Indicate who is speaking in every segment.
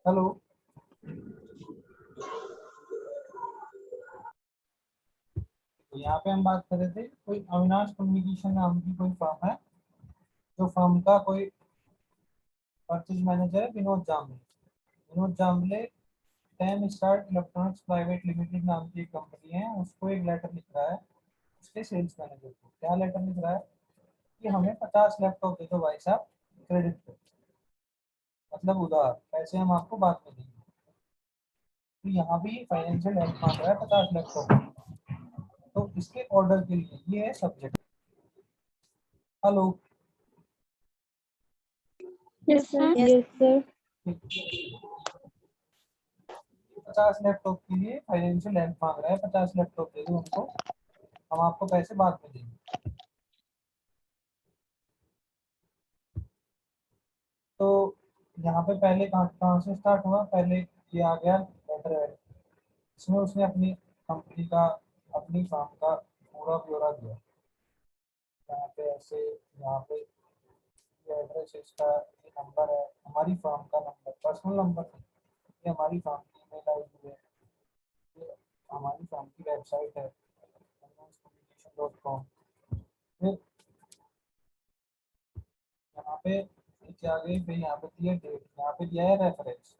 Speaker 1: Hello. तो यहाँ पे हम बात कर रहे थे, कोई अविनाश कम्युनिकेशन नाम की कोई फर्म है, जो फर्म का कोई परचेज मैनेजर है Vinod Jambale. Vinod Jambale 10 star electronics private limited नाम की एक कंपनी है, उसको एक लेटर लिख रहा है उसके सेल्स मैनेजर को। क्या लेटर लिख रहा है कि हमें 50 लैपटॉप दे दो भाई साहब, क्रेडिट पे, मतलब उधार, पैसे हम आपको बाद में देंगे। तो यहाँ भी फाइनेंशियल हेल्प मांग रहा है 50 लैपटॉप की। तो इसके ऑर्डर के लिए ये है subject. Hello.
Speaker 2: Yes, sir.
Speaker 3: Yes, sir.
Speaker 1: 50 laptop के लिए फाइनेंशियल हेल्प मांग रहा है, 50 लैपटॉप दे दो हमको, हम आपको पैसे बाद में देंगे। तो यहाँ पे पहले कहाँ कहाँ से स्टार्ट हुआ, पहले ये आ गया लेटर हेड। इसमें उसने अपनी कंपनी का, अपनी फर्म का पूरा ब्यौरा दिया। यहाँ पे ऐसे, यहाँ पे ये एड्रेस, इसका ये नंबर है, हमारी फर्म का नंबर, पर्सनल नंबर नहीं, ये हमारी फर्म की ईमेल आईडी है, ये हमारी फर्म की वेबसाइट है communication.com। फिर यहाँ पे नीचे आ गई, फिर यहाँ पे दिया डेट, यहाँ पे दिया है रेफरेंस,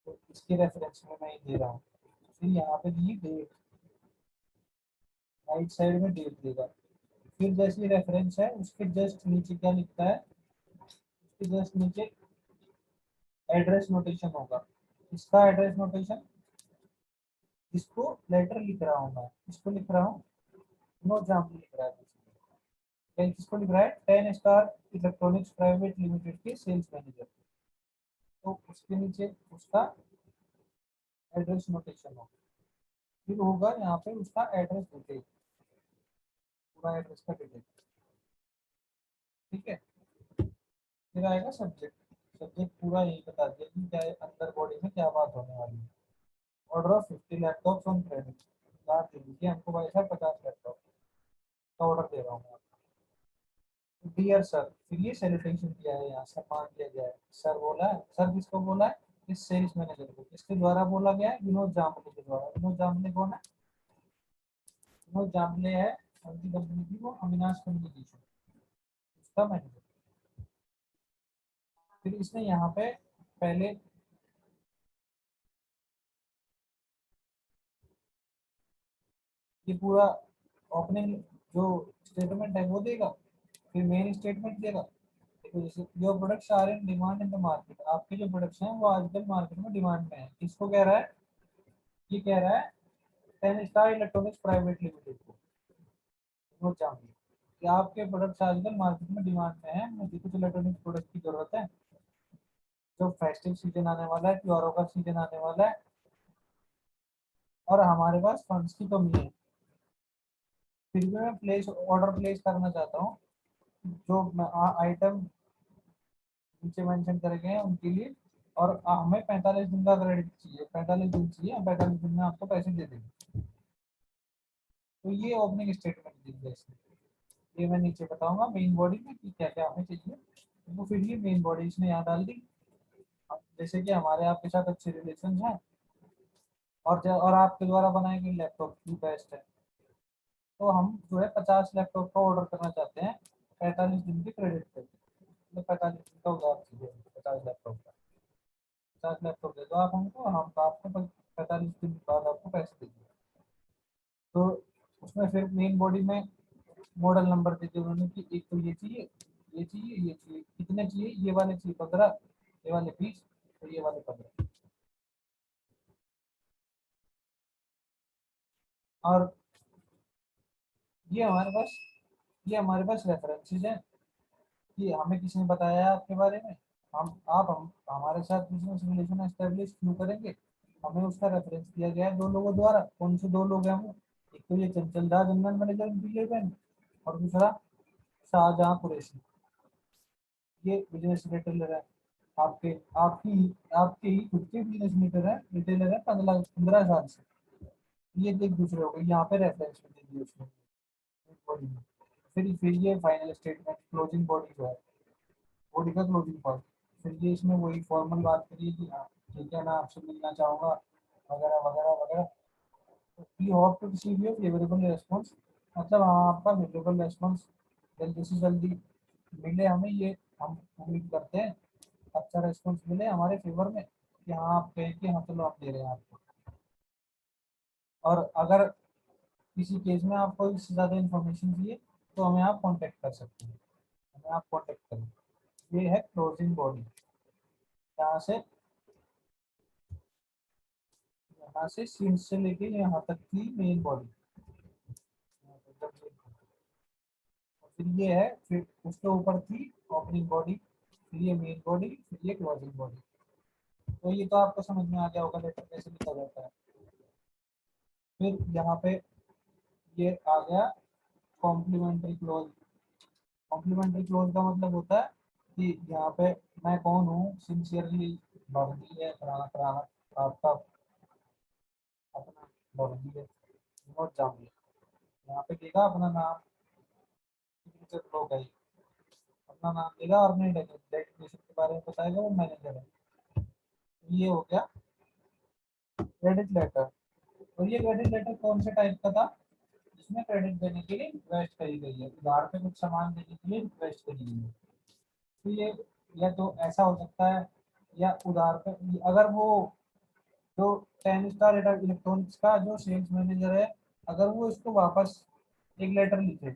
Speaker 1: तो इसके रेफरेंस में मैं दे रहा हूँ। फिर यहाँ पे दी डेट, राइट साइड में डेट देगा। फिर जैसे रेफरेंस है उसके जस्ट नीचे क्या लिखता है, उसके जस्ट नीचे एड्रेस नोटेशन होगा। इसका एड्रेस नोटेशन, इसको लेटर लिख रहा हूँ मैं, इसको लिख रहा हूँ, नो एग्जाम्पल लिख रहा है, किसको लिख रहा है, 10 स्टार इलेक्ट्रॉनिक्स प्राइवेट लिमिटेड के सेल्स मैनेजर। तो उसके नीचे उसका एड्रेस नोटेशन होगा। फिर होगा यहाँ पे उसका एड्रेस डिटेल, पूरा एड्रेस का डिटेल, ठीक है। फिर आएगा सब्जेक्ट। सब्जेक्ट पूरा यही बता दिया कि क्या है, अंदर बॉडी में क्या बात होने वाली है। Order of 50 laptops on credit, बात दे दीजिए हमको भाई साहब 50 लैपटॉप का ऑर्डर दे रहा हूँ मैं। डियर सर, फिर ये सैल्यूटेशन दिया है, यहाँ सम्मान दिया गया है, सर बोला है। सर किसको बोला है, इस सेल्स मैनेजर को। किसके द्वारा बोला गया है, विनोद जाम्बले के द्वारा। विनोद जाम्बले कौन है, विनोद जाम्बले है उनकी कंपनी की, वो अविनाश कम्युनिकेशन, उसका मैनेजर। फिर इसने यहाँ पे पहले ये पूरा ओपनिंग जो स्टेटमेंट है वो देगा, फिर मेन स्टेटमेंट देगा। देखो जैसे your products are in demand in the market, आपके जो प्रोडक्ट्स हैं वो आजकल मार्केट में डिमांड में है। किसको कह रहा है, ये कह रहा है 10 स्टार इलेक्ट्रॉनिक्स प्राइवेट लिमिटेड को, वो चाहिए कि आपके प्रोडक्ट्स आजकल मार्केट में डिमांड में है, मुझे कुछ इलेक्ट्रॉनिक्स प्रोडक्ट की जरूरत है, जो फेस्टिव सीजन आने वाला है, त्योहारों का सीजन आने वाला है, और हमारे पास फंड्स की कमी है। फिर भी मैं प्लेस ऑर्डर प्लेस करना चाहता हूँ, जो आइटम नीचे मेंशन करे गए हैं उनके लिए, और हमें 45 दिन का क्रेडिट चाहिए, 45 दिन चाहिए, 45 दिन में आपको पैसे दे देंगे। तो ये ओपनिंग स्टेटमेंट दी है इसमें। ये मैं नीचे बताऊंगा मेन बॉडी में कि क्या क्या हमें चाहिए। तो फिर ये मेन बॉडी इसने यहाँ डाल दी। अब जैसे कि हमारे आपके साथ अच्छे रिलेशन हैं, और आपके द्वारा बनाए गए लैपटॉप की बेस्ट है, तो हम जो है 50 लैपटॉप का ऑर्डर करना चाहते हैं 45 दिन के क्रेडिट पे। मतलब 45 दिन का उधार चाहिए 50 लैपटॉप का। 50 लैपटॉप दे दो आप हमको, हम तो आपको 45 दिन बाद आपको पैसे देंगे। तो उसमें फिर मेन बॉडी में मॉडल नंबर दे दिए उन्होंने कि एक तो ये चाहिए, ये चाहिए, ये चाहिए, कितने चाहिए, ये वाले चाहिए 15, ये वाले 20, तो ये वाले 15। और ये हमारे पास रेफरेंसेज हैं कि हमें किसी ने बताया है आपके बारे में, हम हमारे साथ बिजनेस रिलेशन एस्टेब्लिश क्यों करेंगे, हमें उसका रेफरेंस दिया गया है 2 लोगों द्वारा। कौन से 2 लोग हैं वो, एक तो ये चंचल दास जनरल मैनेजर इंटीरियर, और दूसरा शाहजहां कुरैशी, ये बिजनेस रिटेलर है, आपके आपकी आपके ही खुद के बिजनेस मीटर है, रिटेलर है 15 साल से। ये एक दूसरे हो गए, यहाँ पे रेफरेंस में दे दिए उसने बॉडी में। फिर ये फाइनल स्टेटमेंट क्लोजिंग बॉडी जो है, बॉडी का क्लोजिंग पॉइंट, फिर ये इसमें वही फॉर्मल बात करिए कि हाँ ठीक है, मैं आपसे मिलना चाहूँगा वगैरह वगैरह वगैरह। We hope to receive your favourable response, मतलब हाँ आपका फेवरेबल रेस्पॉन्स जल्दी से जल्दी मिले हमें, ये हम उम्मीद करते हैं। अच्छा रेस्पॉन्स मिले हमारे फेवर में कि हाँ आप कहें कि हाँ चलो आप दे रहे हैं आपको। और अगर किसी केस में आपको इससे ज़्यादा इन्फॉर्मेशन चाहिए तो हमें आप कांटेक्ट कर सकते हैं, हमें आप कांटेक्ट करें। ये है क्लोजिंग बॉडी। यहाँ से सीन्स से लेके यहाँ तक की मेन बॉडी। फिर ये है, फिर उसके ऊपर थी ओपनिंग बॉडी, फिर ये मेन बॉडी, फिर ये क्लोजिंग बॉडी। तो ये तो आपको समझ में आ गया होगा लेटर कैसे लिखा जाता है। फिर यहाँ पे ये आ गया कॉम्प्लीमेंट्री क्लोज। कॉम्प्लीमेंट्री क्लोज का मतलब होता है कि यहाँ पे मैं कौन हूँ, सिंसियरली वर्दी है फलाना फलाना, आपका अपना वर्दी है, नोट जान यहाँ पे देगा अपना नाम, सिग्नेचर लो गई, अपना नाम देगा और अपने डेडिकेशन के बारे में बताएगा, वो मैनेजर है। ये हो गया क्रेडिट लेटर। और ये क्रेडिट लेटर कौन से टाइप का था, जिसमें क्रेडिट देने के लिए रिक्वेस्ट करी गई है, उधार पे कुछ सामान देने के लिए रिक्वेस्ट करी गई है। तो ये या तो ऐसा हो सकता है, या उधार पे अगर वो जो 10 स्टार इलेक्ट्रॉनिक्स का जो सेल्स मैनेजर है, अगर वो इसको वापस एक लेटर लिखे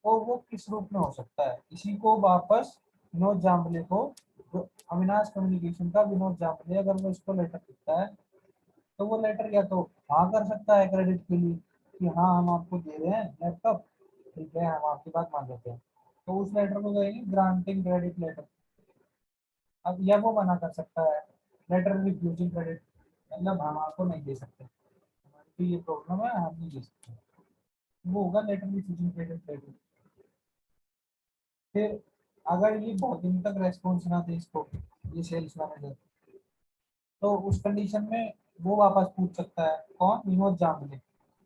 Speaker 1: तो वो किस रूप में हो सकता है, इसी को वापस विनोद जाम्बले को, जो अविनाश कम्युनिकेशन का विनोद जाम्बले, अगर वो इसको लेटर लिखता है तो वो लेटर या तो हाँ कर सकता है क्रेडिट के लिए कि हाँ हम आपको दे रहे हैं लैपटॉप, ठीक है हम आपकी बात मान लेते हैं, तो उस लेटर को कहेंगे ग्रांटिंग क्रेडिट लेटर। अब या वो मना कर सकता है लेटर रिफ्यूजिंग क्रेडिट, मतलब हम आपको नहीं दे सकते, हमारी तो ये प्रॉब्लम है हम नहीं दे सकते, वो होगा लेटर रिफ्यूजिंग क्रेडिट लेटर। फिर अगर ये बहुत दिन तक रेस्पॉन्स ना दे इसको, ये सेल्स मैनेजर, तो उस कंडीशन में वो वापस पूछ सकता है, कौन, विनोद जाम्बले।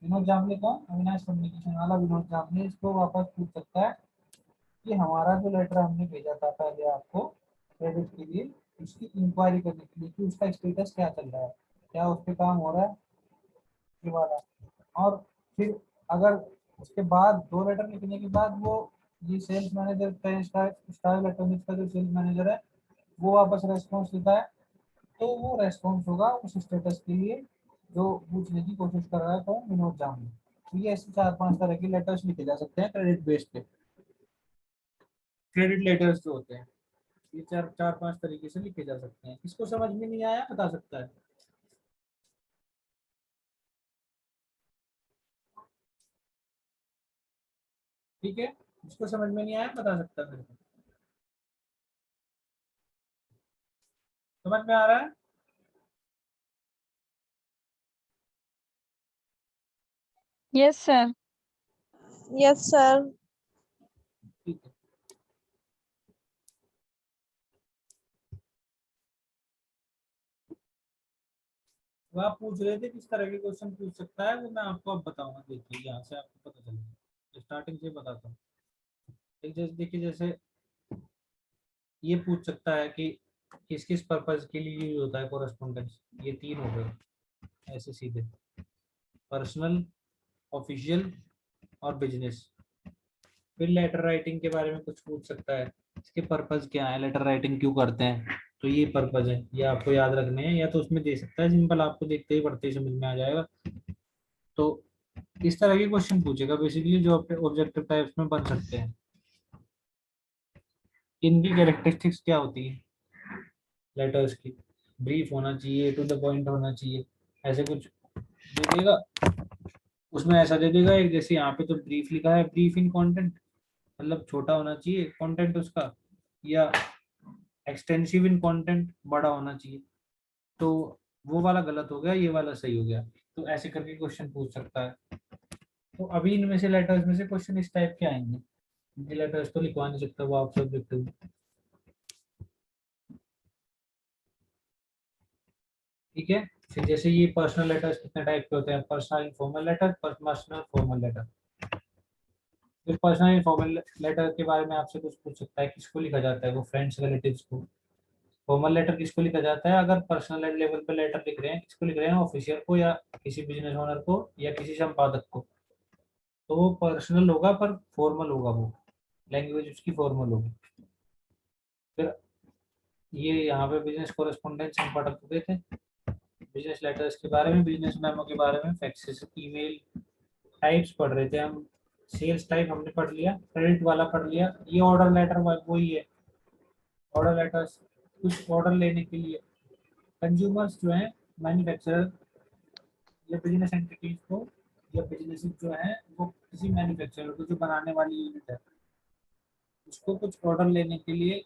Speaker 1: विनोद जाम्बले कौन, अविनाश कम्युनिकेशन वाला विनोद जाम्बले, इसको वापस पूछ सकता है कि हमारा जो लेटर हमने भेजा था पहले आपको क्रेडिट के लिए, उसकी इंक्वायरी करने के लिए कि उसका स्टेटस क्या चल रहा है, क्या उस पर काम हो रहा है, ये वाला। और फिर अगर उसके बाद 2 लेटर लिखने के बाद वो, ये सेल्स मैनेजर का स्टार इलेक्ट्रॉनिक्स का जो सेल्स मैनेजर है वो वापस रेस्पॉन्स देता है, तो वो रेस्पॉन्स होगा उस स्टेटस के लिए जो पूछने की कोशिश कर रहा है, कौन, विनोद जाम्बले। तो ये ऐसे 4-5 तरह के लेटर्स लिखे जा सकते हैं क्रेडिट बेस्ड पे। क्रेडिट लेटर्स जो होते हैं ये 4-5 तरीके से लिखे जा सकते हैं। किसको समझ में नहीं आया बता सकता है, ठीक है, जिसको समझ में नहीं आया बता सकता है मेरे को। समझ में आ रहा है,
Speaker 2: Yes, sir.
Speaker 3: Yes, sir.
Speaker 1: ठीक है। तो आप पूछ रहे थे किस तरह के क्वेश्चन पूछ सकता है, वो मैं आपको अब बताऊंगा, देखिए यहाँ से आपको पता चलेगा, स्टार्टिंग से बताता हूँ। एक जैसे देखिए, जैसे ये पूछ सकता है कि किस किस पर्पज के लिए यूज होता है कोरस्पोंडेंस, ये 3 हो गए ऐसे सीधे, पर्सनल, ऑफिशियल और बिजनेस। फिर लेटर राइटिंग के बारे में कुछ पूछ सकता है, इसके पर्पज क्या है, लेटर राइटिंग क्यों करते हैं, तो ये पर्पज है, ये आपको याद रखने हैं, या तो उसमें दे सकता है सिंपल, आपको देखते ही पढ़ते ही समझ में आ जाएगा। तो इस तरह के क्वेश्चन पूछेगा बेसिकली, जो अपने ऑब्जेक्टिव टाइप्स में बन सकते हैं। इनकी कैरेक्टरिस्टिक्स क्या होती है लेटर्स की, ब्रीफ होना चाहिए, टू द पॉइंट होना चाहिए, ऐसे कुछ दे देगा। उसमें ऐसा दे देगा एक, जैसे यहाँ पे तो ब्रीफ लिखा है, ब्रीफ इन कंटेंट, मतलब छोटा होना चाहिए कंटेंट उसका, या एक्सटेंसिव इन कंटेंट, बड़ा होना चाहिए, तो वो वाला गलत हो गया, ये वाला सही हो गया। तो ऐसे करके क्वेश्चन पूछ सकता है। तो अभी इनमें से लेटर्स में से क्वेश्चन इस टाइप के आएंगे, इनके लेटर्स तो लिखवा नहीं सकता वो, आप सब्जेक्टिव, ठीक है। फिर जैसे ये पर्सनल लेटर्स कितने टाइप के होते हैं, personal informal letter, personal formal letter. फिर पर्सनल इनफॉर्मल लेटर के बारे में आपसे कुछ पूछ सकता है, किसको लिखा जाता है, वो फ्रेंड्स रिलेटिव्स को। फॉर्मल लेटर किसको लिखा जाता है, अगर पर्सनल लेवल पे लेटर लिख रहे हैं, किसको लिख रहे हैं, ऑफिशियल को या किसी बिजनेस ओनर को या किसी संपादक को, तो वो पर्सनल होगा पर फॉर्मल होगा, वो लैंग्वेज उसकी फॉर्मल होगी। फिर ये यहाँ पे बिजनेस कॉरेस्पॉन्डेंस हम पढ़ चुके थे, बिजनेस लेटर्स के बारे में, बिजनेस मेमो के बारे में, फैक्सेस, ईमेल टाइप्स पढ़ रहे थे हम। सेल्स टाइप हमने पढ़ लिया, क्रेडिट वाला पढ़ लिया, ये ऑर्डर लेटर वही है। ऑर्डर लेटर्स कुछ ऑर्डर लेने के लिए, कंज्यूमर्स जो है मैन्युफैक्चरर या बिजनेस एंटिटीज को, या बिजनेस जो है वो किसी मैन्युफैक्चरर को जो बनाने वाली यूनिट है उसको कुछ ऑर्डर लेने के लिए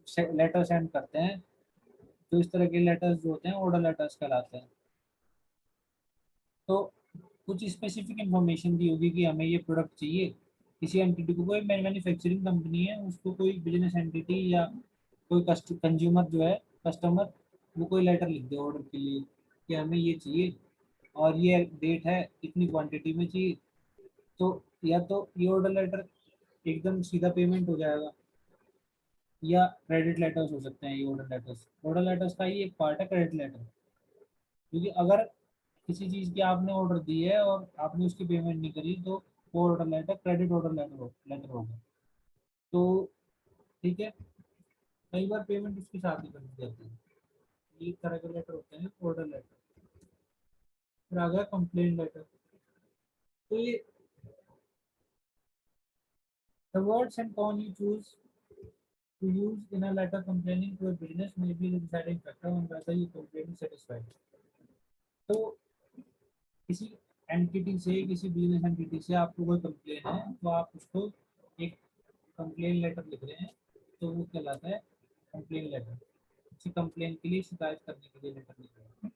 Speaker 1: लेटर सेंड करते हैं। तो इस तरह के लेटर्स जो होते हैं ऑर्डर लेटर्स कहलाते हैं। तो कुछ स्पेसिफिक इंफॉर्मेशन दी होगी कि हमें ये प्रोडक्ट चाहिए, किसी एंटिटी को, कोई मैन्युफैक्चरिंग कंपनी है उसको कोई बिजनेस एंटिटी या कोई कंज्यूमर जो है कस्टमर, वो कोई लेटर लिख दे ऑर्डर के लिए कि हमें ये चाहिए और ये डेट है, इतनी क्वांटिटी में चाहिए। तो या तो ये ऑर्डर लेटर एकदम सीधा पेमेंट हो जाएगा, या क्रेडिट लेटर्स हो सकते हैं। ये ऑर्डर लेटर्स का ही एक पार्ट है क्रेडिट लेटर, क्योंकि अगर किसी चीज़ की आपने ऑर्डर दी है और आपने उसकी पेमेंट नहीं करी तो वो order letter credit order letter होगा। तो ठीक है, कई बार पेमेंट उसके साथ ही कर दी जाती है। ये तरह के लेटर होते हैं ऑर्डर लेटर। फिर आ गया कंप्लेन लेटर। तो ये the words and tone you choose to use in a letter complaining to a business may be the deciding factor on whether your complaint is satisfied। तो किसी entity से, किसी business entity से आपको कोई complain है तो आप उसको एक कंप्लेन लेटर लिख रहे हैं, तो वो कहलाता है कंप्लेन लेटर। किसी कंप्लेन के लिए, शिकायत करने के लिए लेटर लिख रहे हैं।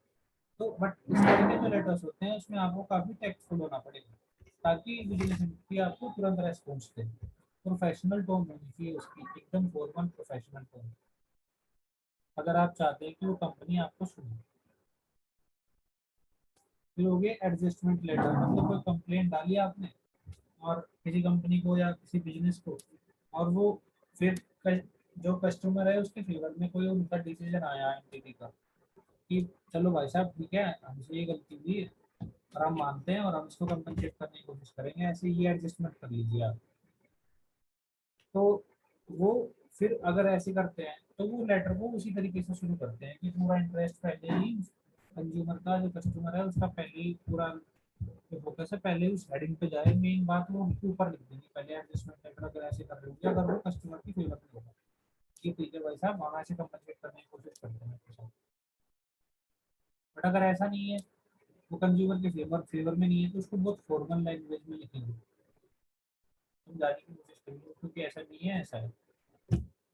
Speaker 1: तो बट इस तरह के जो लेटर्स होते हैं उसमें आपको काफ़ी टेक्टफुल होना पड़ेगा ताकि बिजनेस एंटिटी आपको तुरंत रेस्पॉन्स दे। प्रोफेशनल टोन होनी चाहिए उसकी, एकदम फॉर्मल प्रोफेशनल टोन, अगर आप चाहते हैं कि वो कंपनी आपको सुने। फिर हो गया एडजस्टमेंट लेटर, मतलब कोई कंप्लेंट डाली आपने और किसी कंपनी को या किसी बिजनेस को, और वो फिर जो कस्टमर है उसके फेवर में कोई उनका डिसीजन आया एंटिटी का कि चलो भाई साहब ठीक है, हमसे ये गलती हुई है और हम मानते हैं और हम इसको कंपनसेट करने की कोशिश करेंगे, ऐसे ये एडजस्टमेंट कर लीजिए आप। तो वो फिर अगर ऐसे करते हैं तो वो लेटर को उसी तरीके से शुरू करते हैं कि पूरा इंटरेस्ट पहले ही कंज्यूमर का, जो कस्टमर है उसका पहले ही पूरा जो फोकस है पहले उस हेडिंग पे जाए। मेन बात वो उनके ऊपर लिख देंगे पहले, एडजस्टमेंट लेटर अगर ऐसे कर रहे होंगे, अगर वो कस्टमर की फेवर में होगा कि ठीक है भाई साहब हम ऐसे कंपनसेट करने की कोशिश करते हैं आपके साथ। बट अगर ऐसा नहीं है, वो कंज्यूमर के फेवर में नहीं है, तो उसको बहुत फॉर्मल लैंग्वेज में लिखेंगे, समझाने की कोशिश करेंगे क्योंकि ऐसा नहीं है, ऐसा है।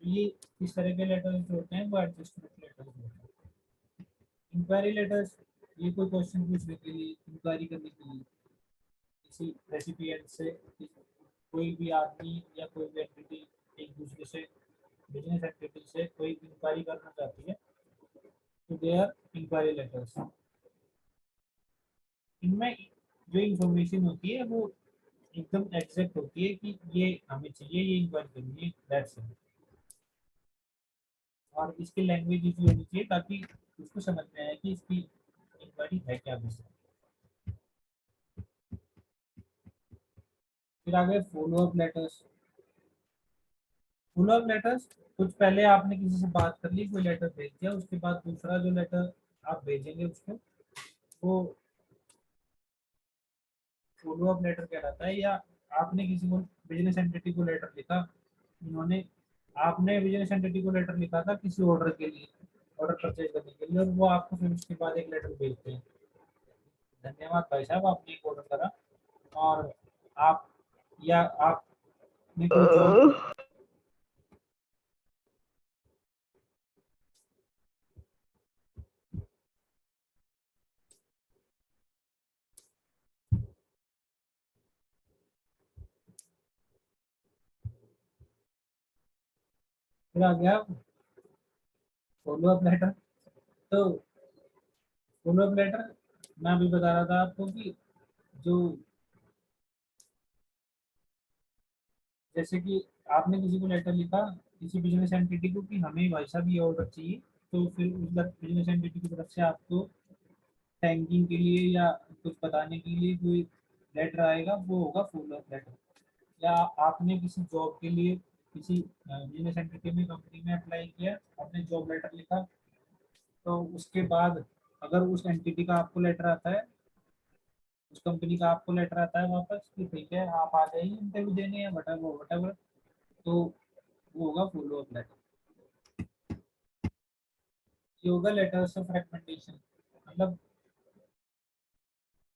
Speaker 1: ये इस तरह के लेटर्स जो होते हैं वो एडजस्टमेंट लेटर्स होते हैं। इंक्वायरी लेटर्स, ये कोई क्वेश्चन पूछने के लिए, इंक्वायरी करने के लिए, किसी रेसिपिएंट से कोई भी आदमी या कोई भी एंटिटी एक दूसरे से, बिजनेस एंटिटी से कोई इंक्वायरी करना चाहती है तो दे आर इंक्वायरी लेटर्स। इनमें जो इंफॉर्मेशन होती है वो एकदम एग्जैक्ट होती है कि ये हमें चाहिए, ये इंक्वायरी करनी है, दैट्स इट। और इसकी लैंग्वेज यूज होनी चाहिए ताकि उसको समझ में आए कि इसकी इंक्वायरी है क्या विषय। फिर आ गए follow up letters. Follow up letters, कुछ पहले आपने किसी से बात कर ली, कोई लेटर भेज दिया, उसके बाद दूसरा जो लेटर आप भेजेंगे उसको, वो फॉलो अप लेटर कहलाता है। या आपने किसी को, बिजनेस एंटिटी को लेटर लिखा, उन्होंने, आपने बिजनेस एंटिटी को लेटर लिखा था किसी ऑर्डर के लिए, ऑर्डर परचेज करने के लिए, और वो आपको फिर उसके बाद एक लेटर भेजते हैं, धन्यवाद भाई साहब आपने एक ऑर्डर करा और आप, या आपने कोई जॉब, फिर आ गया फॉलो अप लेटर। तो फॉलो अप लेटर मैं अभी बता रहा था आपको कि जो जैसे कि आपने किसी को लेटर लिखा, किसी बिजनेस एंटिटी को, कि हमें भाई साहब ये ऑर्डर चाहिए, तो फिर उस बिजनेस एंटिटी की तरफ से आपको थैंकिंग के लिए या कुछ बताने के लिए कोई लेटर आएगा, वो होगा फॉलो अप लेटर। या आपने किसी जॉब के लिए किसी बिजनेस एंटिटी में, कंपनी में अप्लाई किया, आपने जॉब लेटर लिखा, तो उसके बाद अगर उस एंटिटी का आपको लेटर आता है, उस कंपनी का आपको लेटर आता है वापस कि ठीक है आप आ जाइए इंटरव्यू देने या वटेवर वटेवर, तो वो होगा फॉलो अप लेटर। ये होगा लेटर्स ऑफ रिकमेंडेशन। मतलब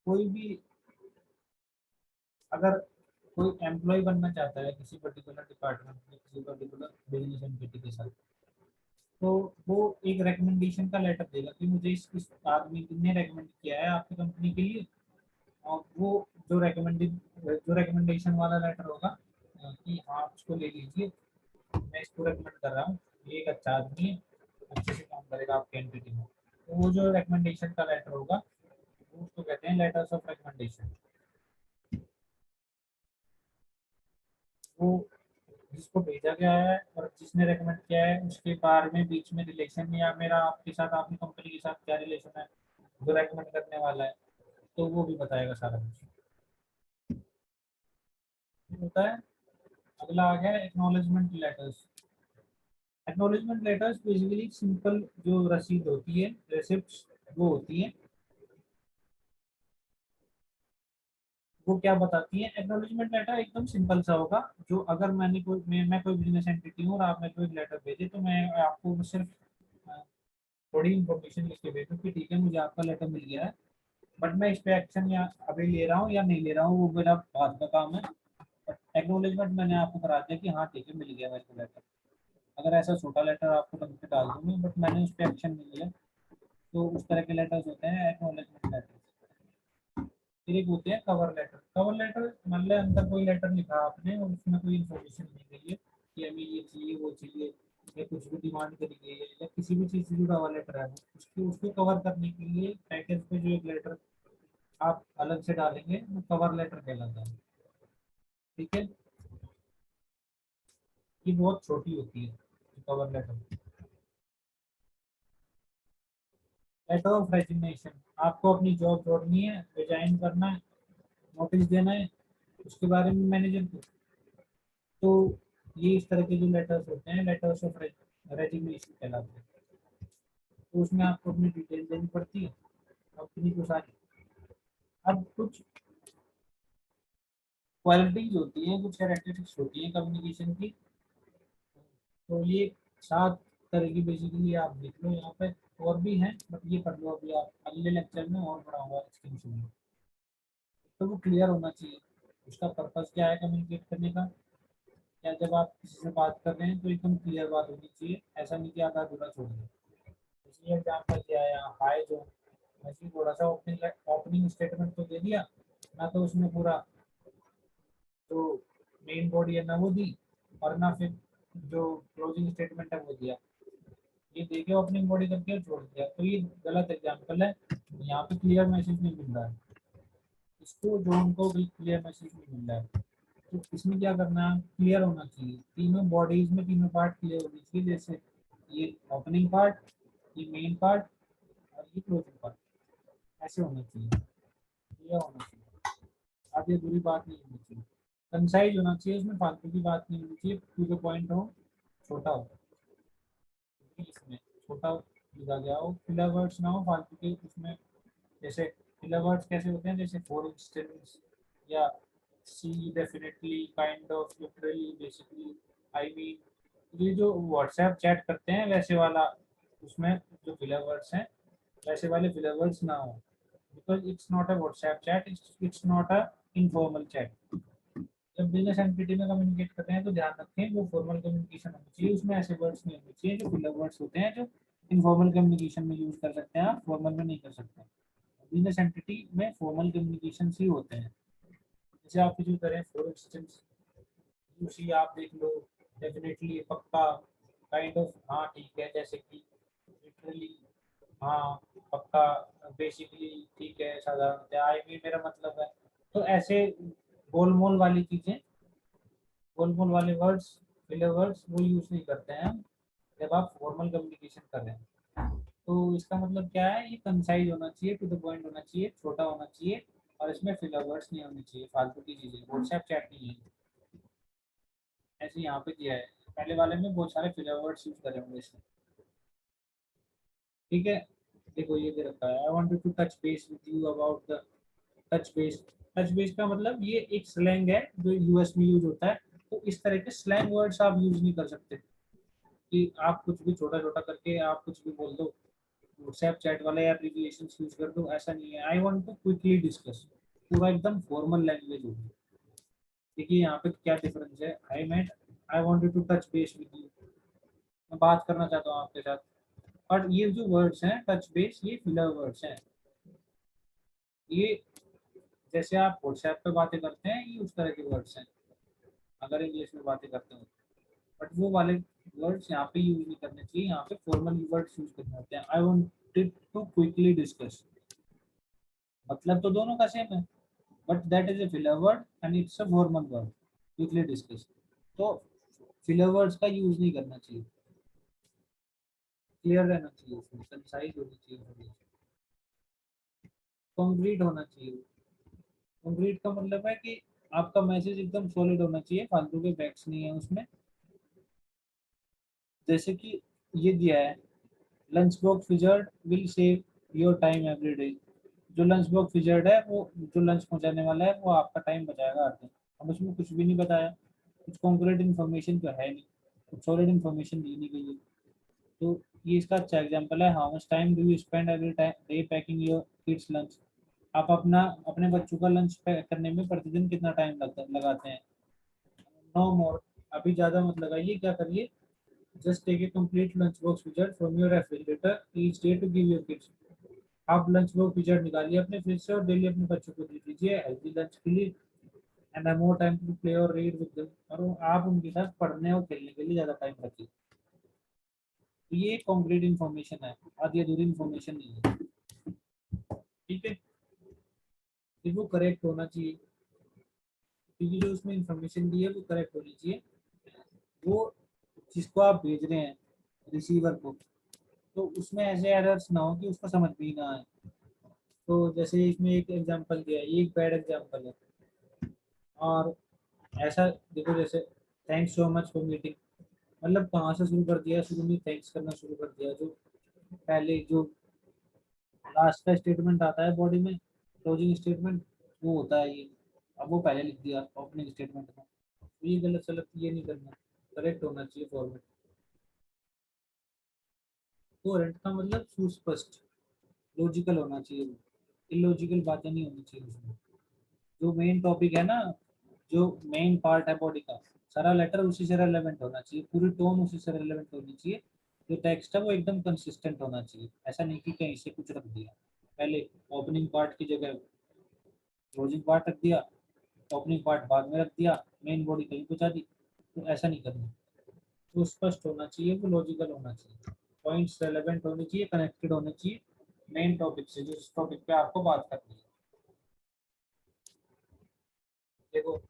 Speaker 1: कोई भी अगर कोई एम्प्लॉय बनना चाहता है किसी पर्टिकुलर डिपार्टमेंट में, किसी पर्टिकुलर बिजनेस एंटिटी के साथ, तो वो एक रिकमेंडेशन का लेटर देगा कि मुझे इस आदमी ने रेकमेंड किया है आपकी कंपनी के लिए। और वो जो रिकमेंडेशन वाला लेटर होगा कि हाँ आप उसको ले लीजिए, मैं इसको रेकमेंड कर रहा हूँ, ये एक अच्छा आदमी है, अच्छे से काम करेगा आपके एंटिटी में। तो वो जो रिकमेंडेशन का लेटर होगा, वो उसको कहते हैं लेटर्स ऑफ रिकमेंडेशन। वो जिसको भेजा गया है और जिसने रेकमेंड किया है उसके बारे में बीच में रिलेशन, या मेरा आपके साथ, आपकी कंपनी के साथ क्या रिलेशन है, जो रेकमेंड करने वाला है, तो वो भी बताएगा सारा कुछ। होता है। अगला आ गया acknowledgement letters. Acknowledgement letters basically simple जो रसीद होती है, रेसिप्ट, वो होती है। वो क्या बताती है? एक्नॉलेजमेंट लेटर एकदम सिंपल सा होगा, जो अगर मैं कोई बिजनेस एंटिटी हूँ और आप मेरे को एक लेटर भेजे, तो मैं आपको सिर्फ अ, थोड़ी इन्फॉर्मेशन लिख के भेजूँ कि ठीक है मुझे आपका लेटर मिल गया है, बट मैं इस पे एक्शन या अभी ले रहा हूँ या नहीं ले रहा हूँ, वो मेरा बात का काम है। बट एक्नॉलेजमेंट मैंने आपको करा दिया कि हाँ ठीक है मिल गया मेरे को लेटर। अगर ऐसा छोटा लेटर आपको बन के डाल दूंगी बट मैंने उस पर एक्शन नहीं लिया, तो उस तरह के लेटर्स होते हैं एक्नॉलेजमेंट लेटर। फिर एक होते हैं कवर लेटर। कवर लेटर मान लिया अंदर कोई लेटर लिखा आपने और उसमें कोई इन्फॉर्मेशन दी गई है कि हमें ये चाहिए वो चाहिए, या कुछ भी डिमांड करी गई है, या किसी भी चीज़ से जुड़ा हुआ लेटर है, उसको उसको कवर करने के लिए पैकेज पे जो एक लेटर आप अलग से डालेंगे वो कवर लेटर कहलाता है। ठीक है, ये बहुत छोटी होती है cover letter. Letter of resignation, आपको अपनी जॉब छोड़नी है, रिजाइन करना है, नोटिस देना है उसके बारे में मैनेजर को, तो ये इस तरह के जो लेटर्स होते हैं लेटर्स ऑफ रेजिग्नेशन कहलाते हैं। तो उसमें आपको अपनी डिटेल देनी पड़ती है कंपनी को सारी। अब कुछ क्वालिटीज होती हैं, कुछ कैरेक्टरिस्टिक्स होती हैं कम्युनिकेशन की, तो ये 7 तरह की बेसिकली आप देख लो यहाँ पे। और भी हैं बट ये पढ़ लो अभी, आप अगले लेक्चर में और पढ़ाऊंगा एक्सटेंशन में। तो वो क्लियर होना चाहिए उसका पर्पस क्या है कम्युनिकेट करने का, या जब आप किसी से बात कर रहे हैं तो एकदम क्लियर बात होनी चाहिए, ऐसा नहीं कि आधा अधूरा छोड़ दें। इसलिए एग्जाम्पल दिया है यहाँ, हाय जो ऐसे थोड़ा सा ओपनिंग स्टेटमेंट तो दे दिया ना, तो उसमें पूरा जो मेन बॉडी है ना वो दी, और ना फिर जो क्लोजिंग स्टेटमेंट है वो दिया। ये देखे ओपनिंग बॉडी करके और छोड़ दिया, तो ये गलत एग्जाम्पल है। यहाँ पे क्लियर मैसेज नहीं मिल रहा है, इसको जो उनको भी क्लियर मैसेज नहीं मिल रहा है, तो इसमें क्या करना है, क्लियर होना चाहिए। तीनों बॉडीज में तीनों पार्ट क्लियर होनी चाहिए, जैसे ये ओपनिंग पार्ट, ये मेन पार्ट और ये क्लोजिंग पार्ट, ऐसे होना चाहिए, क्लियर होना चाहिए। अब ये बुरी बात नहीं होनी चाहिए, कंसाइज होना चाहिए, इसमें फालतू की बात नहीं होनी चाहिए, टू द पॉइंट हो, छोटा हो, इसमें छोटा लिखा गया हो, फिलर वर्ड्स ना हो फालतू के उसमें। जैसे फिलर वर्ड्स कैसे होते हैं, जैसे फॉर इंस्टेंस, या see definitely, kind of, literally, basically, I mean, ये जो व्हाट्सएप चैट करते हैं वैसे वाला, उसमें जो फिलर वर्ड्स हैं वैसे वाले फिलर वर्ड्स ना हो, because it's not a WhatsApp chat, it's not a informal chat. जब बिजनेस एंटिटी में कम्युनिकेट कर रहे हैं तो ध्यान रखें वो फॉर्मल कम्युनिकेशन होनी चाहिए, उसमें ऐसे वर्ड्स नहीं होने चाहिए जो फिलर वर्ड्स होते हैं, जो इनफॉर्मल कम्युनिकेशन में यूज कर सकते हैं आप, फॉर्मल में नहीं कर सकते। बिजनेस एंटिटी में फॉर्मल कम्युनिकेशन ही होते हैं। जैसे आप कुछ भी करें, फॉर इंस्टेंस यूसी आप देख लो, डेफिनेटली, पक्का, काइंड ऑफ, हाँ ठीक है, जैसे कि लिटरली, हाँ पक्का, बेसिकली ठीक है, साधारण, आई मीन मेरा मतलब है। तो ऐसे गोल मोल वाली चीजें फुल वाले वर्ड्स, फिलर वर्ड्स वो यूज नहीं करते हैं हम जब आप फॉर्मल कम्युनिकेशन कर रहे हैं। तो इसका मतलब क्या है, ये कंसाइज होना चाहिए, टू द पॉइंट होना चाहिए, छोटा होना चाहिए, और इसमें फिलर वर्ड्स नहीं होने चाहिए, फालतू की चीजें। व्हाट्सएप चैट नहीं है ऐसे, यहाँ पे दिया है। पहले वाले में बहुत सारे फिलर वर्ड्स यूज करे होंगे इसमें, ठीक है। देखो ये दे रखा है, I wanted to touch base with you about the touch base. Touch base का मतलब ये एक स्लैंग है जो यूएस में यूज होता है। तो इस तरह के स्लैंग वर्ड्स आप यूज नहीं कर सकते कि आप कुछ भी छोटा छोटा करके आप कुछ भी बोल दो, व्हाट्सएप चैट वाला या एप्लीकेशन यूज कर दो, ऐसा नहीं है। I want to quickly discuss, पूरा एकदम फॉर्मल लैंग्वेज होगी। देखिए यहाँ पे क्या डिफरेंस है, I wanted to touch base with you, मैं बात करना चाहता हूँ आपके साथ। और ये जो वर्ड्स हैं टच बेस, ये फिलर वर्ड्स हैं। ये जैसे आप व्हाट्सएप पे बातें करते हैं, ये उस तरह के वर्ड्स हैं अगर इंग्लिश में बातें करते हो। बट वो वाले वर्ड्स यहाँ पे यूज नहीं करने चाहिए, यहाँ पे फॉर्मल वर्ड्स यूज करने होते हैं। I wanted to quickly discuss, मतलब तो दोनों का सेम है, but that is a filler word and it's a formal word, quickly discuss। तो filler words का यूज नहीं करना चाहिए, क्लियर रहना चाहिए, उसमें कंसाइज होनी चाहिए, कंक्रीट होना चाहिए। कंक्रीट का मतलब है कि आपका मैसेज एकदम सॉलिड होना चाहिए, फालतू के फैक्ट्स नहीं है उसमें। जैसे कि ये दिया है, lunch box wizard will save your time every day. जो लंच बॉक्स विजर्ड है, वो जो लंच पहुंचाने वाला है, वो आपका टाइम बचाएगा हर दिन। हम उसमें कुछ भी नहीं बताया, कुछ कॉन्क्रीट इन्फॉर्मेशन तो है नहीं, कुछ सॉलिड इन्फॉर्मेशन दी नहीं गई है। तो ये इसका अच्छा एग्जांपल है। How much time do you spend every day packing your kids lunch. आप अपने बच्चों का लंच पैक करने में प्रतिदिन कितना टाइम लगाते हैं। नो मोर, अभी ज़्यादा मत लगाइए, क्या करिए, just take a complete lunch box wizard from your refrigerator each day to give your kids. आप लंच बॉक्स विजर्ड निकालिए अपने फ्रिज से और डेली अपने बच्चों को दे दीजिए हेल्दी लंच के लिए। And have more time to play और रीड विद देम, और आप उनके साथ पढ़ने और खेलने के लिए ज़्यादा टाइम रखिए। तो ये कॉन्क्रीट इन्फॉर्मेशन है, आधी अधूरी इन्फॉर्मेशन नहीं है, ठीक है। फिर वो करेक्ट होना चाहिए, क्योंकि जो उसमें इंफॉर्मेशन दी है वो करेक्ट होनी चाहिए। वो जिसको आप भेज रहे हैं रिसीवर को, तो उसमें ऐसे एरर्स ना हो कि उसको समझ भी ना आए। तो जैसे इसमें एक एग्जांपल दिया है, ये एक बैड एग्जांपल है। और ऐसा देखो, जैसे thanks so much for meeting, मतलब कहाँ से शुरू कर दिया, शुरू में थैंक्स करना शुरू कर दिया। जो पहले जो लास्ट का स्टेटमेंट आता है बॉडी में, क्लोजिंग स्टेटमेंट, वो होता है ये। अब वो पहले लिख दिया ओपनिंग स्टेटमेंट में, तो ये गलत सलत ये नहीं करना, करेक्ट होना चाहिए फॉर्मेट। कोहेरेंट का मतलब सुस्पष्ट, लॉजिकल होना चाहिए, इलॉजिकल बातें नहीं होनी चाहिए उसमें। जो मेन टॉपिक है ना, जो मेन पार्ट है बॉडी का, सारा लेटर उसी से रेलेवेंट होना चाहिए, पूरी टोन उसी से रेलेवेंट होनी चाहिए। जो टेक्स्ट है वो एकदम कंसिस्टेंट होना चाहिए, ऐसा नहीं कि कहीं से कुछ रख दिया, पहले ओपनिंग पार्ट की जगह क्लोजिंग पार्ट रख दिया, ओपनिंग पार्ट बाद में रख दिया, मेन बॉडी कहीं पहुंचा दी। तो ऐसा नहीं करना। तो स्पष्ट होना चाहिए, वो लॉजिकल होना चाहिए, पॉइंट्स रेलेवेंट होने चाहिए, कनेक्टेड होने चाहिए मेन टॉपिक से, जिस टॉपिक पे आपको बात करनी है। देखो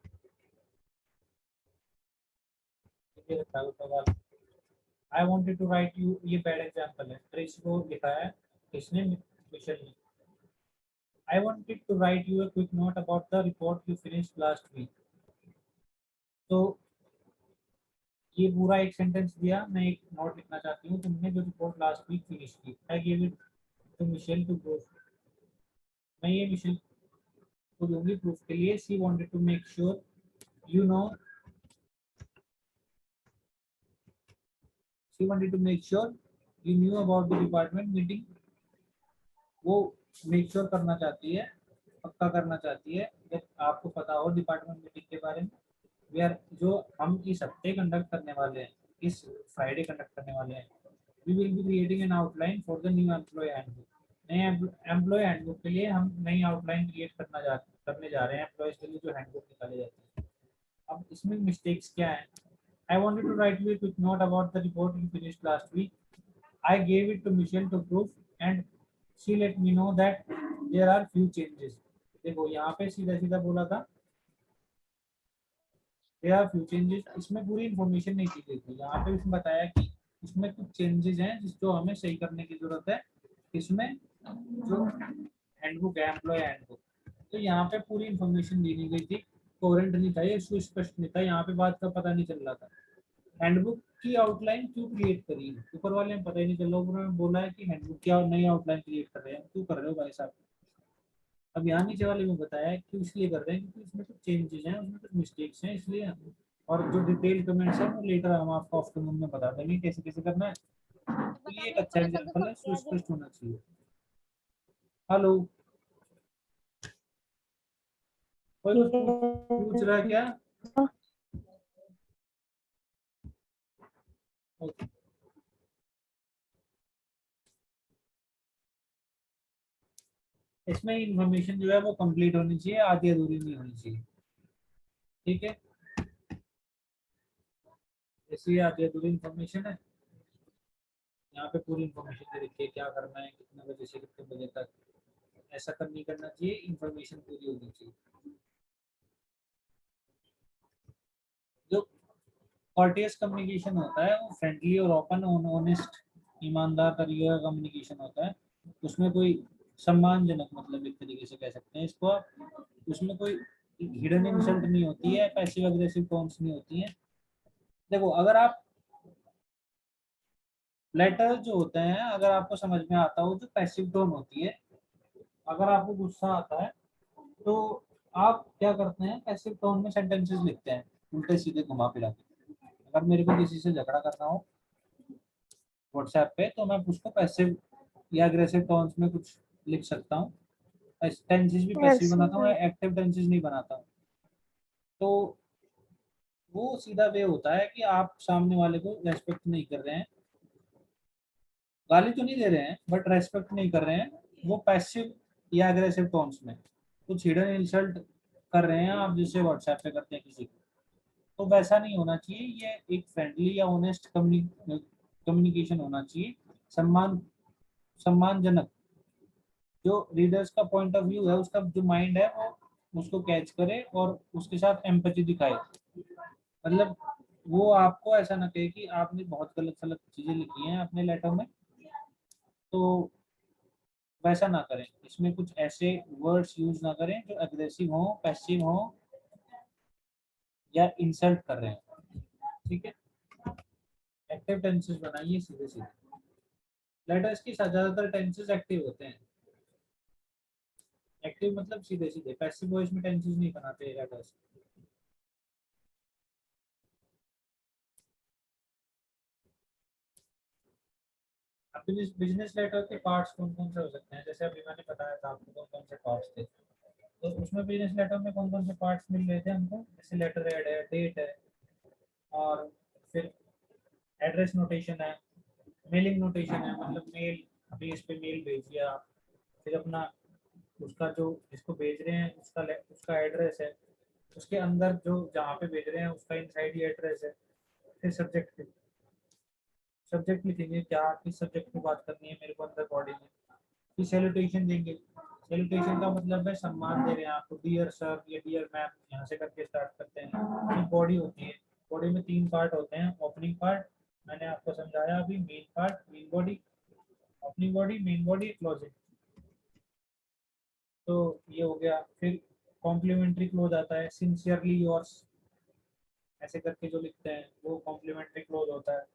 Speaker 1: ये रखा है सवाल, I wanted to write you, ये बैड एग्जांपल है, ट्रेस को लिखा है इसने, मिशेल ने। I wanted to write you a quick note about the report you finished last week. तो ये पूरा एक सेंटेंस दिया, मैं एक नोट लिखना चाहती हूँ, तुमने जो रिपोर्ट लास्ट वीक फिनिश की। I give it to Michelle to proof, मैं ये मिशेल को दूंगी प्रूफ के लिए। She wanted to make sure you know, she wanted to make sure you knew about the department meeting. वो make sure करना चाहती है, पक्का करना चाहती है कि आपको पता हो डिपार्टमेंट मीटिंग के बारे में। वी आर, जो हम इस हफ्ते कंडक्ट करने वाले हैं, इस फ्राइडे कंडक्ट करने वाले हैं। We will be creating an outline for the new employ handbook. नए एम्प्लॉय हैंडबुक के लिए हम नई आउटलाइन क्रिएट करने जा रहे हैं एम्प्लॉयज के लिए, जो हैंडबुक निकाले जाते हैं। अब इसमें मिस्टेक्स क्या है, I wanted to write you a quick note about the report you finished last week. I gave it to Michelle to proof and she let me know that there are few changes। देखो यहाँ पे सीधा सीधा बोला था there are few changes, इसमें पूरी information नहीं दी गई थी। यहाँ पे इसमें बताया कि इसमें कुछ चेंजेस हैं जो हमें सही करने की जरूरत है। इसमें जो हैंडबुक है, एम्प्लॉय हैंडबुक, तो यहाँ पे पूरी इंफॉर्मेशन दी नहीं गई थी, कोरेंट नहीं था, ये सुस्पष्ट नहीं था, यहाँ पे बात का पता नहीं चल रहा था। हैंडबुक की आउटलाइन क्यों क्रिएट करी, ऊपर वाले में पता ही नहीं चल रहा, ऊपर में बोला है कि हैंडबुक की नई आउटलाइन क्रिएट कर रहे हैं, क्यों कर रहे हो भाई साहब। अब यहाँ नीचे वाले में बताया है कि इसलिए कर रहे हैं क्योंकि इसमें कुछ चेंजेस हैं, उसमें कुछ मिस्टेक्स हैं, इसलिए। और जो डिटेल कमेंट्स है वो लेटर हम आपको आफ्टरनून में बता देंगे कैसे कैसे करना है। तो ये एक अच्छा एग्जाम्पल है, सुस्पष्ट होना चाहिए। हेलो, कोई कुछ पूछ रहा है क्या? Okay. इसमें इंफॉर्मेशन जो है वो कंप्लीट होनी चाहिए, आधी अधूरी नहीं होनी चाहिए, ठीक है। इसलिए आधी अधूरी इंफॉर्मेशन है, यहाँ पे पूरी इंफॉर्मेशन दे रखी है, क्या करना है, कितने बजे से कितने बजे तक, ऐसा नहीं करना चाहिए, इंफॉर्मेशन पूरी होनी चाहिए। जो कॉर्टियस कम्युनिकेशन होता है वो फ्रेंडली और ओपन ऑनेस्ट ईमानदार तरीके का कम्युनिकेशन होता है। उसमें कोई सम्मानजनक, मतलब एक तरीके से कह सकते हैं इसको आप, उसमें कोई हिडन इंसल्ट नहीं होती है, पैसिव अग्रेसिव टोन्स नहीं होती है। देखो, अगर आप लेटर जो होते हैं, अगर आपको समझ में आता हो, जो पैसिव टोन होती है, अगर आपको गुस्सा आता है तो आप क्या करते हैं, पैसिव टोन में सेंटेंसेस लिखते हैं उल्टे सीधे घुमा फिरा के। अगर मेरे को किसी से झगड़ा करना हो व्हाट्सएप पे, तो मैं उसको पैसिव या अग्रेसिव टोन्स में कुछ लिख सकता हूँ। टेंसेस भी पैसिव
Speaker 3: Yes,
Speaker 1: बनाता हूँ,
Speaker 3: sir.
Speaker 1: एक्टिव टेंसेस नहीं बनाता हूँ। तो वो सीधा वे होता है कि आप सामने वाले को रेस्पेक्ट नहीं कर रहे हैं, गाली तो नहीं दे रहे हैं बट रेस्पेक्ट नहीं कर रहे हैं, वो पैसिव या अग्रेसिव टोन्स में कुछ हिडन इंसल्ट कर रहे हैं आप, जिससे व्हाट्सएप पे करते हैं किसी को। तो वैसा नहीं होना चाहिए, ये एक फ्रेंडली या ऑनेस्ट कम्युनिकेशन होना चाहिए, सम्मान सम्मानजनक, जो रीडर्स का पॉइंट ऑफ व्यू है, उसका जो माइंड है वो उसको कैच करे और उसके साथ एम्पैथी दिखाए। मतलब वो आपको ऐसा ना कहे कि आपने बहुत गलत सलत चीजें लिखी हैं अपने लेटर में, तो वैसा ना करें। इसमें कुछ ऐसे वर्ड्स यूज ना करें जो अग्रेसिव हो, पैसिव हो या इंसल्ट कर रहे हैं, ठीक है। एक्टिव टेंसेस बनाइए सीधे सीधे, लेटर्स की ज्यादातर टेंसेस एक्टिव होते हैं। एक्टिव मतलब सीधे सीधे, पैसिव वॉइस में टेंसेस नहीं बनाते लेटर्स। अब बिजनेस लेटर के पार्ट्स कौन कौन से हो सकते हैं, जैसे अभी मैंने बताया था आपको कौन कौन से पार्ट्स थे। तो उसमें बिजनेस लेटर में कौन कौन से पार्ट्स मिल रहे थे हमको, जैसे लेटर हेड है, डेट है, और फिर एड्रेस नोटेशन है, मेलिंग नोटेशन है, मतलब मेल, अभी इस पे मेल भेजिए आप, फिर अपना उसका जो जिसको भेज रहे हैं उसका एड्रेस है, उसके अंदर जो जहाँ पे भेज रहे हैं उसका इनसाइड ही एड्रेस है। फिर सब्जेक्ट लिखेंगे, क्या किस सब्जेक्ट में बात करनी है मेरे को अंदर बॉडी में। फिर सैल्यूटेशन देंगे, सैल्यूटेशन का मतलब है सम्मान दे रहे हैं आपको, डियर सर या डियर मैम, यहाँ से करके स्टार्ट करते हैं। फिर बॉडी होती है, बॉडी में 3 पार्ट होते हैं, ओपनिंग पार्ट मैंने आपको समझाया अभी, main part, main body, opening body, main body, closing. तो ये हो गया। फिर कॉम्प्लीमेंट्री क्लोज आता है, सिंसियरली योर्स ऐसे करके जो लिखते हैं वो कॉम्प्लीमेंट्री क्लोज होता है।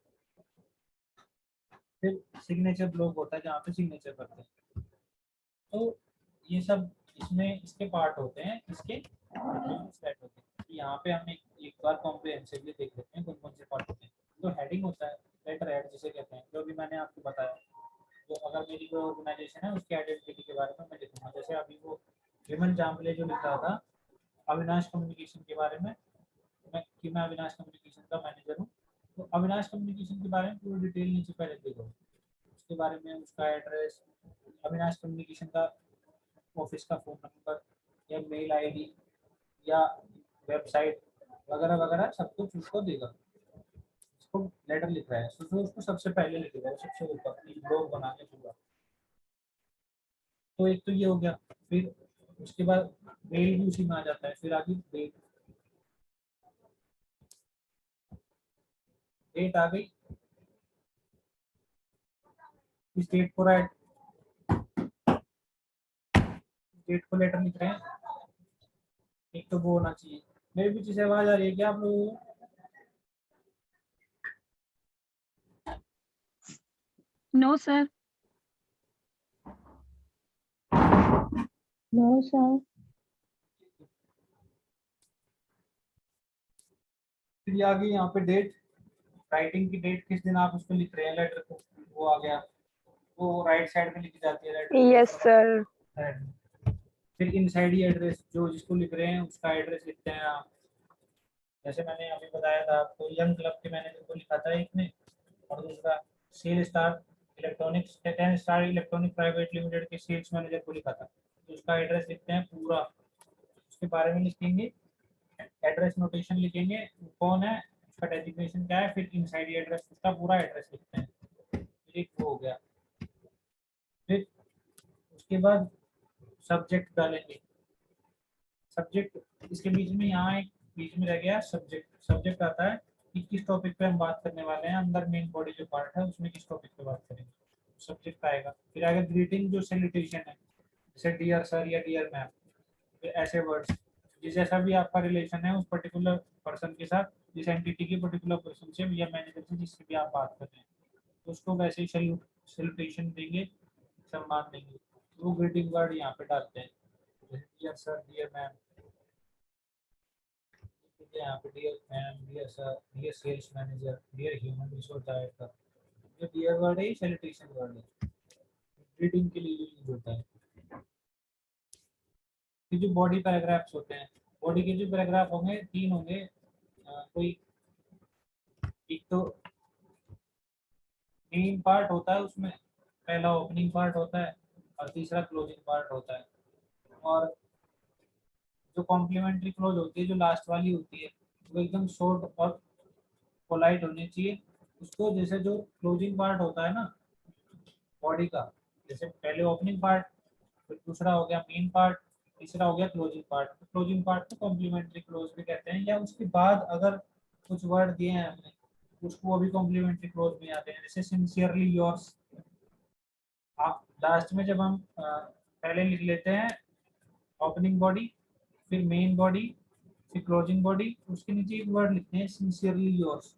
Speaker 1: फिर सिग्नेचर ब्लॉक होता है जहाँ पे सिग्नेचर करते हैं। तो ये सब इसमें इसके पार्ट होते हैं, इसके सेट होते हैं। यहाँ पे हम एक बार कॉम्प्रिहेंसिवली देख लेते हैं कौन कौन से पार्ट होते हैं। तो हेडिंग होता है, लेटर हेड जिसे कहते हैं, जो भी मैंने आपको बताया। तो अगर मेरी कोई ऑर्गेनाइजेशन है उसकी आइडेंटिटी के बारे में मैं लिखूंगा, जैसे अभी वो विमन जाम्बले जो लिख रहा था अविनाश कम्युनिकेशन के बारे में, मैं अविनाश कम्युनिकेशन का मैनेजर हूँ। तो अविनाश कम्युनिकेशन के बारे में पूरी डिटेल नीचे पहले देखो, उसके बारे में, उसका एड्रेस, अविनाश कम्युनिकेशन का ऑफिस का फ़ोन नंबर या मेल आईडी या वेबसाइट वगैरह वगैरह सब कुछ उसको देगा। उसको लेटर लिख रहा है तो उसको सबसे पहले लिखेगा, सबसे ऊपर एक ब्लॉग बना के पूरा। तो एक तो ये हो गया। फिर उसके बाद मेल भी उसी में आ जाता है, फिर आगे डेट, डेट आ गई, इस डेट को राइट, डेट को लेटर लिख रहे हैं, एक तो वो होना चाहिए। मेरे पीछे से आवाज आ रही है क्या आप लोगों को?
Speaker 2: No sir.
Speaker 3: No, sir.
Speaker 1: फिर ये आ गई यहाँ पे डेट, राइटिंग की डेट, किस दिन आप उसको लिख रहे हैं लेटर को, वो आ गया, वो राइट साइड में लिखी जाती है लेटर
Speaker 3: Yes, sir.
Speaker 1: की। फिर इनसाइड ही एड्रेस, जो जिसको लिख रहे हैं उसका एड्रेस लिखते हैं आप। जैसे मैंने अभी बताया था आपको, यंग क्लब के मैनेजर को लिखा था एक ने, और दूसरा sell star electronics, 10 star electronic private limited के सेल्स मैनेजर को लिखा था। तो उसका एड्रेस लिखते हैं पूरा, उसके बारे में लिखेंगे, एड्रेस नोटेशन लिखेंगे, कौन है, उसका डेजिग्नेशन क्या है, फिर इनसाइड एड्रेस उसका पूरा एड्रेस लिखते हैं। एक वो हो गया। फिर उसके बाद सब्जेक्ट डालेंगे, सब्जेक्ट इसके बीच में, यहाँ एक बीच में रह गया सब्जेक्ट। सब्जेक्ट आता है कि किस टॉपिक पे हम बात करने वाले हैं, अंदर मेन बॉडी जो पार्ट है उसमें किस टॉपिक पे बात करेंगे, सब्जेक्ट आएगा। फिर आएगा ग्रीटिंग, जो सैल्यूटेशन है, जैसे डियर सर या डियर मैम, फिर ऐसे वर्ड्स, जिस जैसा भी आपका रिलेशन है उस पर्टिकुलर पर्सन के साथ, जिस एंटिटी के पर्टिकुलर पर्सन से या मैनेजर से, जिससे भी आप बात कर रहे हैं, तो उसको वैसे ही सैल्यूटेशन देंगे, सम्मान देंगे। वो ग्रीटिंग वर्ड यहाँ पे डालते हैं, डियर सर, डियर मैम, यहाँ पे dear ma'am, dear sir, dear sales manager, dear human resource director. जो डियर वर्ड है ये सैल्यूटेशन वर्ड है, ग्रीटिंग के लिए यूज होता है। फिर जो बॉडी पैराग्राफ्स होते हैं, बॉडी के जो पैराग्राफ होंगे तीन होंगे, कोई एक तो मेन पार्ट होता है, उसमें पहला ओपनिंग पार्ट होता है और तीसरा क्लोजिंग पार्ट होता है। और जो कॉम्प्लीमेंट्री क्लोज होती है, जो लास्ट वाली होती है, वो एकदम शॉर्ट और पोलाइट होनी चाहिए। उसको जैसे जो क्लोजिंग पार्ट होता है ना बॉडी का, जैसे पहले ओपनिंग पार्ट, फिर दूसरा हो गया मेन पार्ट, तीसरा हो गया क्लोजिंग पार्ट। तो क्लोजिंग पार्ट को कॉम्प्लीमेंट्री क्लोज भी कहते हैं, या उसके बाद अगर कुछ वर्ड दिए हैं हमने उसको अभी कॉम्प्लीमेंट्री क्लोज में आते हैं, जैसे सिंसियरली योर्स। आप लास्ट में जब हम पहले लिख लेते हैं ओपनिंग बॉडी, फिर मेन बॉडी, फिर क्लोजिंग बॉडी, उसके नीचे एक वर्ड लिखते हैं सिंसियरली योर्स,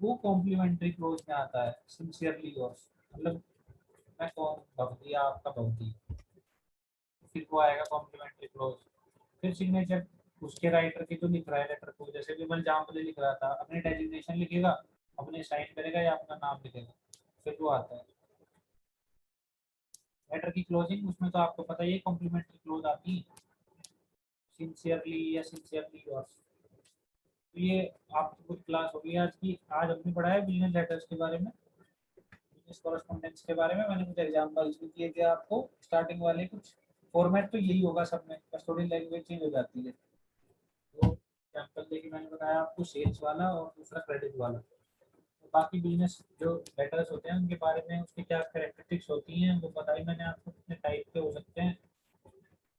Speaker 1: वो कॉम्प्लीमेंट्री क्लोज में आता है। सिंसियरली योर्स मतलब मैं कौन, भक्ति आपका भक्ति, फिर वो आएगा कॉम्प्लीमेंट्री क्लोज। फिर सिग्नेचर, उसके राइटर की जो लिख रहा है लेटर को, जैसे विमल जामपल्ली लिख रहा था, अपनी डेजिग्नेशन लिखेगा, अपने साइन करेगा या अपना नाम लिखेगा, फिर वो आता है। लेटर की क्लोजिंग, उसमें तो आपको पता ही है कॉम्प्लीमेंट्री क्लोज आती है, सिंसियरली या सिंसियरली योर्स। तो ये आपकी कुछ क्लास होगी आज की। आज हमने पढ़ा है बिजनेस लेटर्स के बारे में, बिजनेस कॉरेस्पॉन्डेंस के बारे में। मैंने कुछ एग्जांपल्स भी दिए थे आपको, स्टार्टिंग वाले कुछ। फॉर्मेट तो यही होगा सब में, बस थोड़ी लैंग्वेज चेंज हो जाती है। तो एग्जांपल देखिए, मैंने बताया आपको सेल्स वाला और दूसरा क्रेडिट वाला। तो बाकी बिजनेस जो लेटर्स होते हैं उनके बारे में, उसकी क्या कैरेक्टरिस्टिक्स होती हैं वो बताई मैंने आपको, कितने टाइप के हो सकते हैं,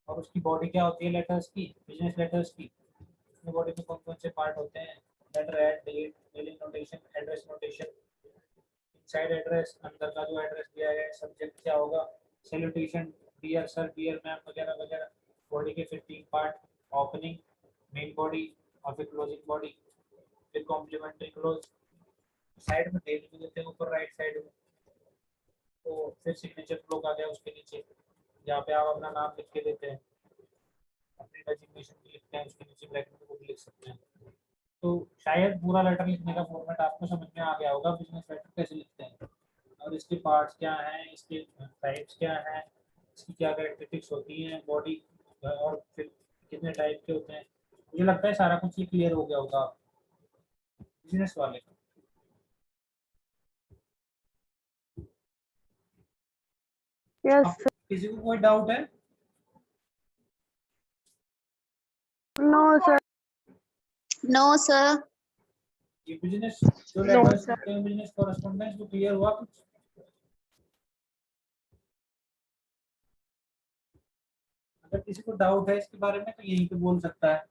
Speaker 1: और उसकी बॉडी क्या होती है लेटर्स की, बिजनेस लेटर्स की, उसमें बॉडी में कौन कौन से पार्ट होते हैं, letter head, date, mailing notation, address notation, inside address, अंदर का जो एड्रेस दिया गया है, सब्जेक्ट क्या होगा, salutation, dear sir, dear ma'am वगैरह वगैरह। बॉडी के फिर तीन पार्ट, ओपनिंग, मेन बॉडी और फिर क्लोजिंग बॉडी, फिर कॉम्प्लीमेंट्री क्लोज। साइड में डेट भी देते हैं ऊपर राइट साइड में। तो फिर सिग्नेचर ब्लॉक आ गया उसके नीचे, जहाँ पे आप अपना नाम लिख के देते हैं, अपनी डेजिग्नेशन भी लिखते हैं, उसके नीचे ब्रैकेट में वो भी लिख सकते हैं। तो शायद पूरा लेटर लिखने का फॉर्मेट आपको समझ में आ गया होगा, बिजनेस लेटर कैसे लिखते हैं, और इसके पार्ट्स क्या हैं, इसके टाइप्स क्या हैं, इसकी क्या कैरेक्टरिस्टिक्स होती हैं बॉडी, और फिर कितने टाइप के होते हैं। मुझे लगता है सारा कुछ ये क्लियर हो गया होगा बिजनेस वाले का।
Speaker 3: Yes,
Speaker 1: अब किसी को कोई डाउट है?
Speaker 3: no, sir.
Speaker 4: No, sir.
Speaker 1: ये बिजनेस जो
Speaker 3: No,
Speaker 1: लेटर्स
Speaker 3: sir.
Speaker 1: लिखते हैं बिजनेस कॉरेस्पॉन्डेंस, वो क्लियर हुआ कुछ? अगर किसी को डाउट है इसके बारे में तो यहीं पे बोल सकता है।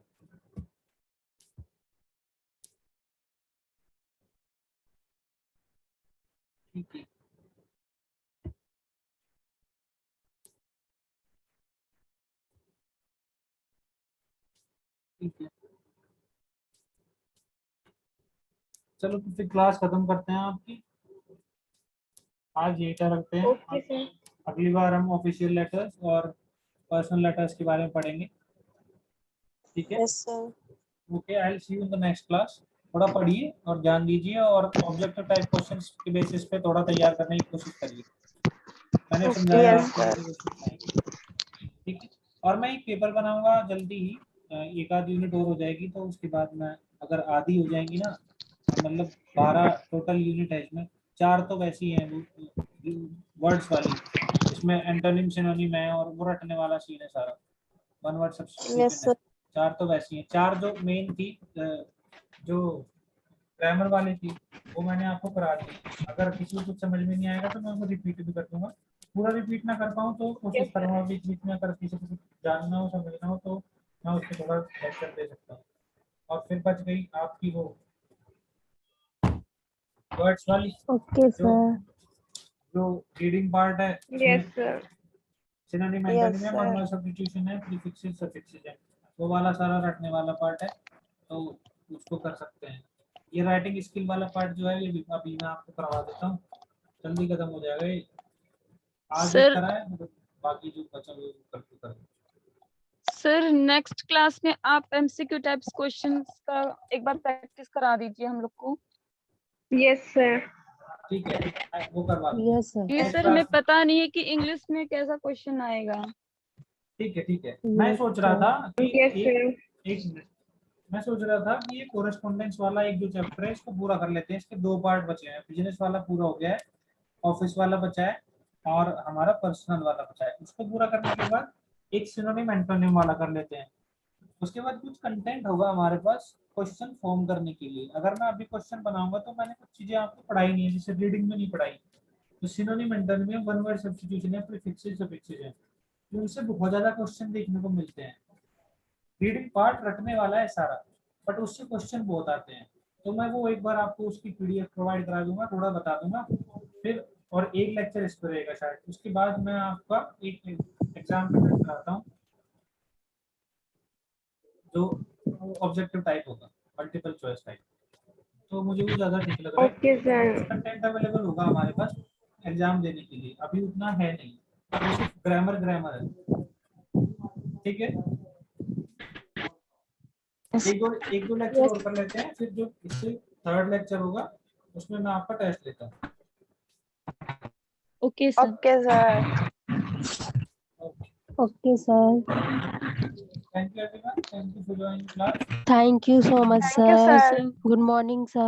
Speaker 1: ठीक है। ठीक है, चलो तो फिर क्लास खत्म करते हैं आपकी। आज यही तक रखते हैं।
Speaker 3: Okay sir.
Speaker 1: अगली बार हम ऑफिशियल लेटर्स और पर्सनल लेटर्स के बारे में पढ़ेंगे। ठीक है,
Speaker 4: Yes, sir.
Speaker 1: Okay, I will see you in the next class. थोड़ा पढ़िए और ध्यान दीजिए और ऑब्जेक्टिव टाइप क्वेश्चंस के बेसिस पे थोड़ा तैयार करने की कोशिश करिए। मैंने समझाया
Speaker 3: Yes,
Speaker 1: आपको
Speaker 3: sir.
Speaker 1: जैसे कोशिश बनाएंगे। ठीक है, और मैं एक पेपर बनाऊंगा जल्दी ही, एक आध यूनिट और हो जाएगी तो उसके बाद मैं, अगर आधी हो जाएंगी ना, मतलब 12 टोटल यूनिट है इसमें, 4 तो वैसी हैं वर्ड्स वाली, इसमें एंटोनिम सिनोनिम है और वो रटने वाला सीन है सारा, वन वर्ड
Speaker 4: Yes,
Speaker 1: सब्स्टिट्यूशन है।
Speaker 4: sir.
Speaker 1: 4 तो वैसी हैं, 4 जो मेन थी, जो ग्रामर वाली थी वो मैंने आपको करा दी। अगर किसी को कुछ समझ में नहीं आएगा तो मैं वो रिपीट भी कर दूंगा। पूरा रिपीट ना कर पाऊँ तो कोशिश करूंगा बीच बीच में, अगर किसी को कुछ जानना हो समझना हो तो मैं उसको थोड़ा लेक्चर दे सकता हूँ। और फिर बच गई आपकी वो वर्ड्स वाली,
Speaker 3: Okay,
Speaker 1: जो
Speaker 3: sir.
Speaker 1: जो रीडिंग पार्ट है,
Speaker 3: Yes, sir.
Speaker 1: Synonym
Speaker 4: Yes,
Speaker 1: antonym है, वन
Speaker 4: sir.
Speaker 1: वर्ड सब्स्टिट्यूशन है, प्रीफिक्सेस सफिक्सेस है, वो वाला सारा रटने वाला पार्ट है, तो उसको कर सकते हैं। ये राइटिंग स्किल वाला पार्ट जो है ये भी अभी मैं आपको करवा देता हूँ, जल्दी खत्म हो जाएगा ये। आज एक
Speaker 2: सर
Speaker 1: करा है, मतलब बाकी जो बचा हुआ है वो कल को करेंगे।
Speaker 2: सर नेक्स्ट क्लास में आप एमसीक्यू टाइप्स क्वेश्चंस का एक बार प्रैक्टिस करा दीजिए हम लोग को।
Speaker 3: Yes, sir.
Speaker 1: ठीक है, वो करवा दूंगा।
Speaker 3: Yes, sir.
Speaker 2: ये
Speaker 1: नेक्स्ट
Speaker 2: सर हमें
Speaker 1: क्लास,
Speaker 2: पता नहीं है कि इंग्लिश में कैसा क्वेश्चन आएगा।
Speaker 1: ठीक है ठीक है, मैं सोच रहा था कि
Speaker 3: Yes,
Speaker 1: एक
Speaker 3: sir.
Speaker 1: एक मिनट, मैं सोच रहा था कि ये कोरेस्पोंडेंस वाला एक जो चैप्टर है इसको पूरा कर लेते हैं। इसके 2 पार्ट बचे हैं, बिजनेस वाला पूरा हो गया है, ऑफिस वाला बचा है और हमारा पर्सनल वाला बचा है। उसको पूरा करने के बाद एक सिनोनिम एंटोनिम वाला कर लेते हैं। उसके बाद कुछ कंटेंट होगा हमारे पास क्वेश्चन फॉर्म करने के लिए। अगर मैं अभी क्वेश्चन बनाऊंगा तो मैंने कुछ चीजें आपको पढ़ाई नहीं है, जैसे रीडिंग में नहीं पढ़ाई, तो synonym antonym, one word substitution है, प्रीफिक्सेस सफिक्सेस है, तो उनसे बहुत ज्यादा क्वेश्चन देखने को मिलते हैं। रीडिंग पार्ट रटने वाला है सारा, बट उससे क्वेश्चन बहुत आते हैं। तो मैं वो एक बार आपको उसकी पीडीएफ प्रोवाइड करा दूंगा, थोड़ा बता दूंगा फिर, और एक लेक्चर इस पर रहेगा शायद। उसके बाद मैं आपका एक एग्जाम कंडक्ट कराता हूँ जो ऑब्जेक्टिव टाइप होगा, मल्टीपल चॉइस टाइप, तो मुझे वो ज़्यादा ठीक लग रहा है।
Speaker 3: Okay, sir.
Speaker 1: कंटेंट अवेलेबल होगा हमारे पास एग्जाम देने के लिए, अभी उतना है नहीं, तो सिर्फ ग्रामर ग्रामर है। ठीक है, एक दो लेक्चर और कर लेते हैं, फिर जो इससे 3rd लेक्चर होगा उसमें मैं आपका टेस्ट लेता हूँ।
Speaker 2: Okay sir.
Speaker 3: Okay, sir. Okay, sir.
Speaker 1: Thank you everyone, thank you for joining class.
Speaker 3: Thank you so much,
Speaker 2: Thank you,
Speaker 3: sir.
Speaker 2: sir.
Speaker 3: Good morning, sir.